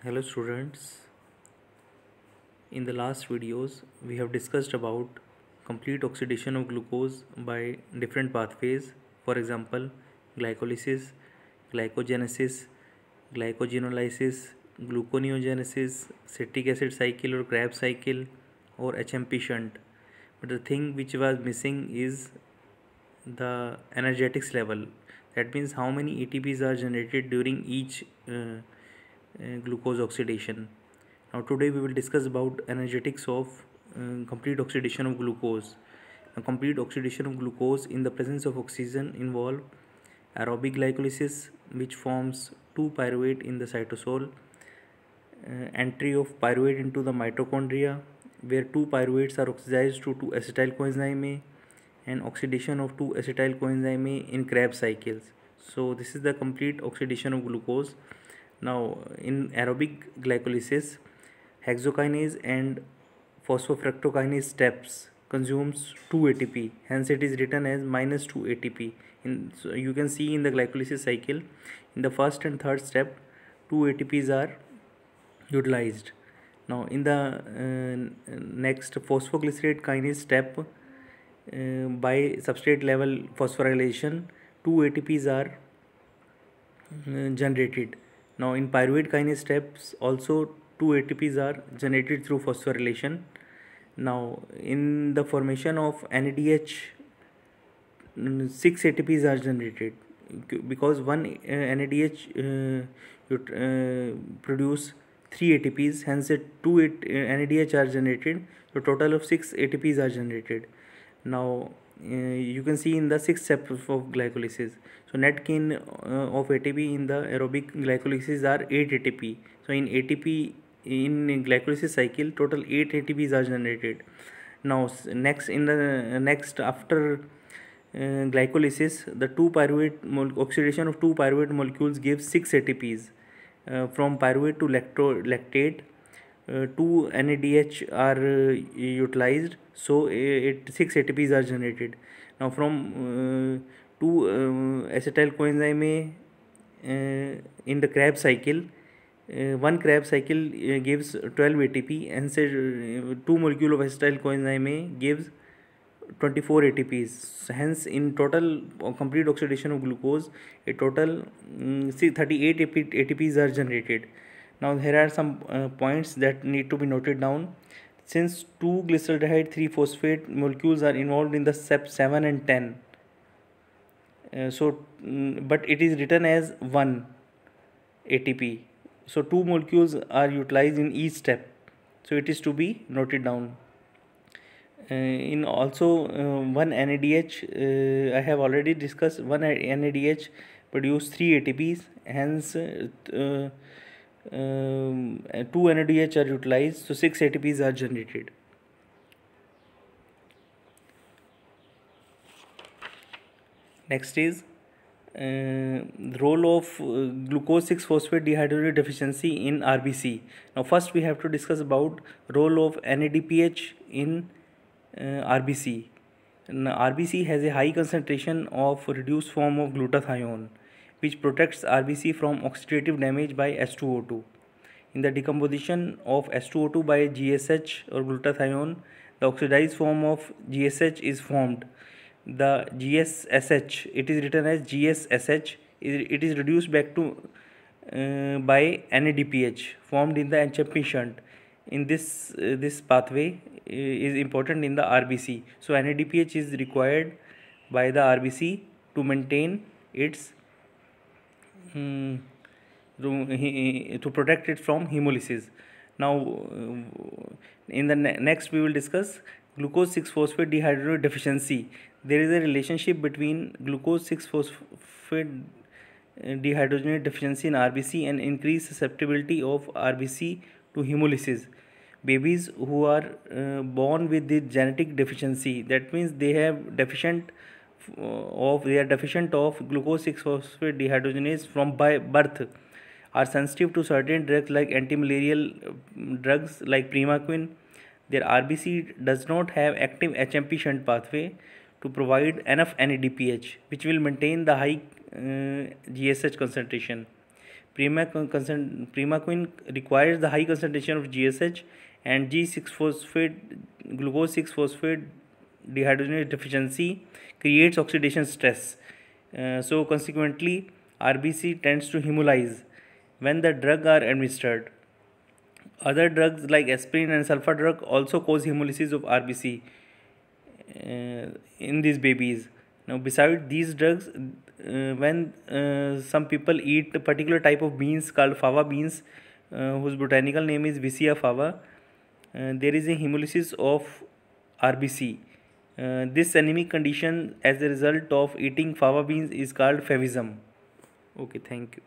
Hello students, in the last videos we have discussed about complete oxidation of glucose by different pathways, for example glycolysis, glycogenesis, glycogenolysis, gluconeogenesis, citric acid cycle or Krebs cycle or HMP shunt. But the thing which was missing is the energetics level. That means how many ATPs are generated during each glucose oxidation. Now today we will discuss about energetics of complete oxidation of glucose. Now, complete oxidation of glucose in the presence of oxygen involve aerobic glycolysis, which forms 2 pyruvate in the cytosol, entry of pyruvate into the mitochondria, where 2 pyruvates are oxidized to 2-acetyl coenzyme A, and oxidation of 2-acetyl coenzyme A in Krebs cycles. So this is the complete oxidation of glucose. Now in aerobic glycolysis, hexokinase and phosphofructokinase steps consumes 2 ATP, hence it is written as minus 2 ATP. So you can see in the glycolysis cycle, in the first and third step 2 ATPs are utilized. Now in the next phosphoglycerate kinase step, by substrate level phosphorylation 2 ATPs are generated. Now in pyruvate kinase steps also 2 ATPs are generated through phosphorylation. Now in the formation of NADH, 6 ATPs are generated because one NADH produce 3 ATPs, hence NADH are generated, so total of 6 ATPs are generated. Now you can see in the 6th step of glycolysis, so net gain of ATP in the aerobic glycolysis are 8 ATP. So in glycolysis cycle total 8 ATPs are generated. Now next in the next after glycolysis, the 2 pyruvate oxidation of 2 pyruvate molecules gives 6 ATPs. From pyruvate to lactate, 2 NADH are utilized, so 6 ATPs are generated. Now from 2 acetyl coenzyme A in the Krebs cycle, one Krebs cycle gives 12 ATP, and say 2 molecule of acetyl coenzyme A gives 24 ATPs. Hence in total complete oxidation of glucose, a total 38 ATPs are generated. Now here are some points that need to be noted down. Since 2 glyceraldehyde 3 phosphate molecules are involved in the step 7 and 10, but it is written as 1 ATP, so 2 molecules are utilized in each step, so it is to be noted down. In also one NADH, I have already discussed, one NADH produce 3 ATPs, hence 2 NADH are utilized, so 6 ATPs are generated. Next is the role of glucose 6-phosphate dehydrogenase deficiency in RBC. Now first we have to discuss about role of NADPH in RBC. RBC has a high concentration of reduced form of glutathione, which protects RBC from oxidative damage by H2O2. In the decomposition of H2O2 by GSH or glutathione, the oxidized form of GSH is formed. The GSSH, it is written as GSSH, it is reduced back to by NADPH formed in the HMP shunt. In this pathway is important in the RBC. So NADPH is required by the RBC to maintain its to protect it from hemolysis. Now in the next we will discuss glucose 6-phosphate dehydrogenase deficiency. There is a relationship between glucose 6-phosphate dehydrogenase deficiency in RBC and increased susceptibility of RBC to hemolysis. Babies who are born with the genetic deficiency, that means they are deficient of glucose 6-phosphate dehydrogenase from by birth, are sensitive to certain drugs like anti-malarial drugs like Primaquine. Their RBC does not have active HMP shunt pathway to provide enough NADPH, which will maintain the high GSH concentration. Primaquine requires the high concentration of GSH and G6-phosphate, glucose 6-phosphate dehydrogenase deficiency creates oxidation stress. So consequently, RBC tends to hemolyze when the drug are administered. Other drugs like aspirin and sulfa drug also cause hemolysis of RBC in these babies. Now, besides these drugs, when some people eat a particular type of beans called fava beans, whose botanical name is Vicia fava, there is a hemolysis of RBC. This anemic condition as a result of eating fava beans is called favism. Okay, thank you.